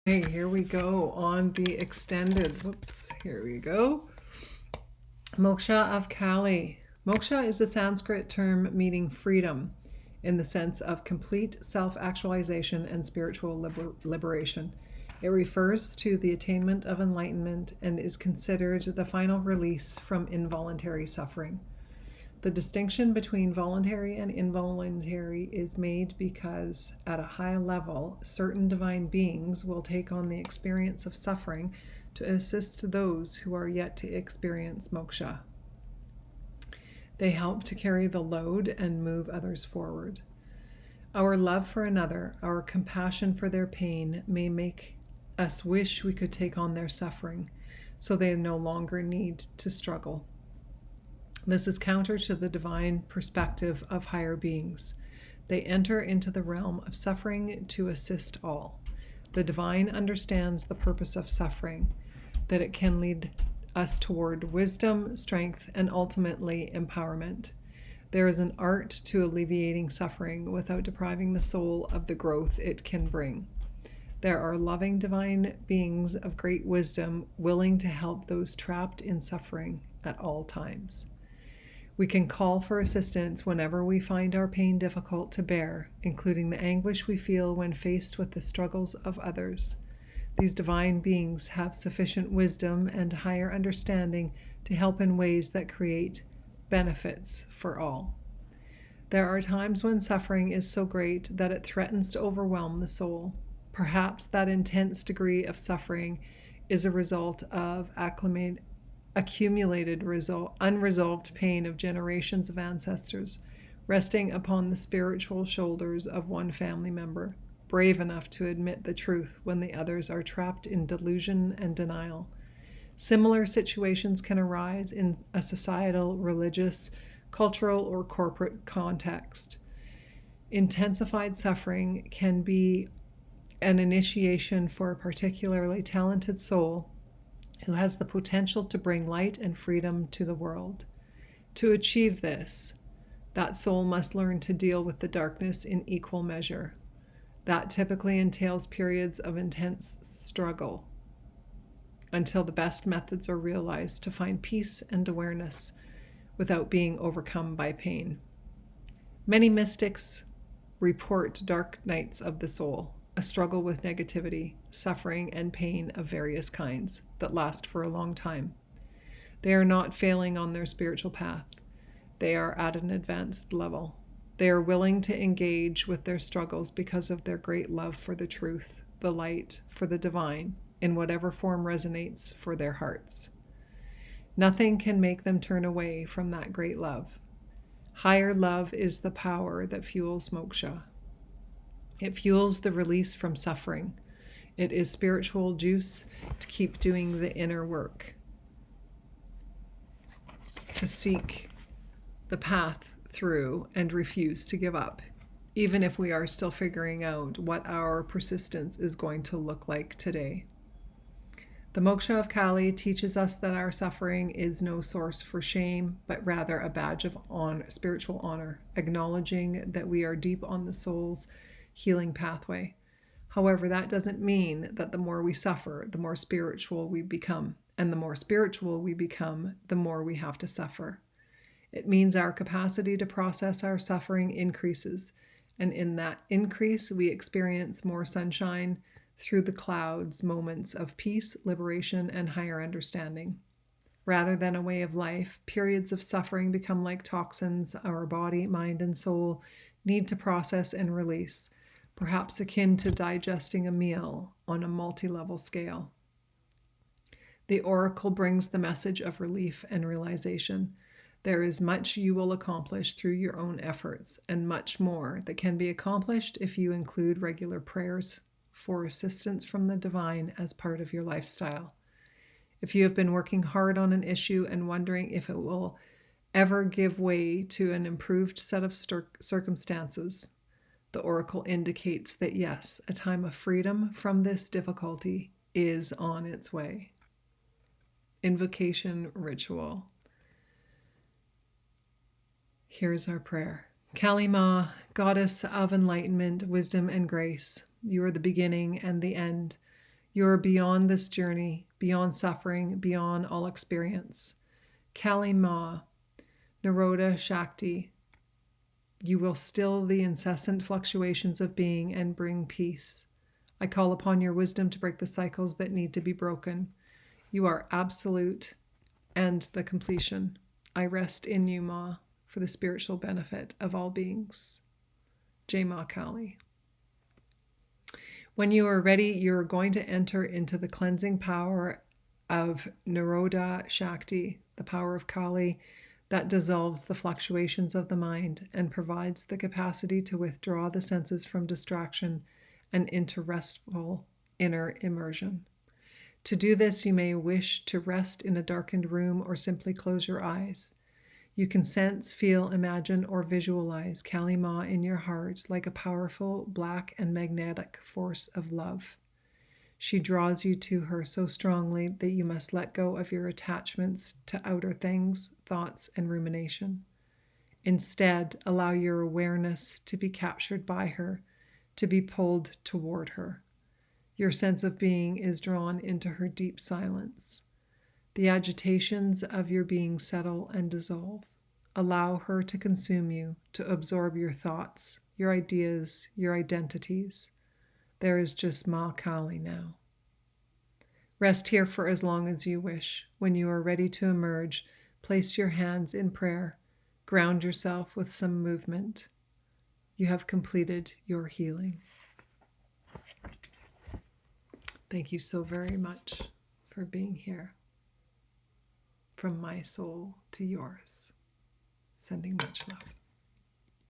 Hey, here we go on the extended. Whoops, here we go. Moksha of Kali. Moksha is a Sanskrit term meaning freedom in the sense of complete self actualization and spiritual liberation. It refers to the attainment of enlightenment and is considered the final release from involuntary suffering. The distinction between voluntary and involuntary is made because, at a high level, certain divine beings will take on the experience of suffering to assist those who are yet to experience moksha. They help to carry the load and move others forward. Our love for another, our compassion for their pain, may make us wish we could take on their suffering, so they no longer need to struggle. This is counter to the divine perspective of higher beings. They enter into the realm of suffering to assist all. The divine understands the purpose of suffering, that it can lead us toward wisdom, strength, and ultimately empowerment. There is an art to alleviating suffering without depriving the soul of the growth it can bring. There are loving divine beings of great wisdom willing to help those trapped in suffering at all times. We can call for assistance whenever we find our pain difficult to bear, including the anguish we feel when faced with the struggles of others. These divine beings have sufficient wisdom and higher understanding to help in ways that create benefits for all. There are times when suffering is so great that it threatens to overwhelm the soul. Perhaps that intense degree of suffering is a result of accumulated unresolved pain of generations of ancestors, resting upon the spiritual shoulders of one family member, brave enough to admit the truth when the others are trapped in delusion and denial. Similar situations can arise in a societal, religious, cultural, or corporate context. Intensified suffering can be an initiation for a particularly talented soul who has the potential to bring light and freedom to the world. To achieve this, that soul must learn to deal with the darkness in equal measure. That typically entails periods of intense struggle until the best methods are realized to find peace and awareness without being overcome by pain. Many mystics report dark nights of the soul, a struggle with negativity, suffering, and pain of various kinds that last for a long time. They are not failing on their spiritual path. They are at an advanced level. They are willing to engage with their struggles because of their great love for the truth, the light, for the divine, in whatever form resonates for their hearts. Nothing can make them turn away from that great love. Higher love is the power that fuels moksha. It fuels the release from suffering. It is spiritual juice to keep doing the inner work, to seek the path through and refuse to give up, even if we are still figuring out what our persistence is going to look like today. The Moksha of Kali teaches us that our suffering is no source for shame, but rather a badge of spiritual honor, acknowledging that we are deep on the soul's healing pathway. However, that doesn't mean that the more we suffer, the more spiritual we become. And the more spiritual we become, the more we have to suffer. It means our capacity to process our suffering increases. And in that increase, we experience more sunshine through the clouds, moments of peace, liberation, and higher understanding. Rather than a way of life, periods of suffering become like toxins our body, mind, and soul need to process and release, perhaps akin to digesting a meal on a multi-level scale. The oracle brings the message of relief and realization. There is much you will accomplish through your own efforts, and much more that can be accomplished if you include regular prayers for assistance from the divine as part of your lifestyle. If you have been working hard on an issue and wondering if it will ever give way to an improved set of circumstances, the oracle indicates that yes, a time of freedom from this difficulty is on its way. Invocation ritual. Here's our prayer. Kali Ma, goddess of enlightenment, wisdom, and grace, you are the beginning and the end. You are beyond this journey, beyond suffering, beyond all experience. Kali Ma, Naroda Shakti, you will still the incessant fluctuations of being and bring peace. I call upon your wisdom to break the cycles that need to be broken. You are absolute and the completion. I rest in you, Ma, for the spiritual benefit of all beings. Jai Ma Kali. When you are ready, you're going to enter into the cleansing power of Naroda Shakti, the power of Kali, that dissolves the fluctuations of the mind and provides the capacity to withdraw the senses from distraction and into restful inner immersion. To do this, you may wish to rest in a darkened room or simply close your eyes. You can sense, feel, imagine, or visualize Kali Ma in your heart like a powerful, black, and magnetic force of love. She draws you to her so strongly that you must let go of your attachments to outer things, thoughts, and rumination. Instead, allow your awareness to be captured by her, to be pulled toward her. Your sense of being is drawn into her deep silence. The agitations of your being settle and dissolve. Allow her to consume you, to absorb your thoughts, your ideas, your identities. There is just Ma Kali now. Rest here for as long as you wish. When you are ready to emerge, place your hands in prayer. Ground yourself with some movement. You have completed your healing. Thank you so very much for being here. From my soul to yours. Sending much love.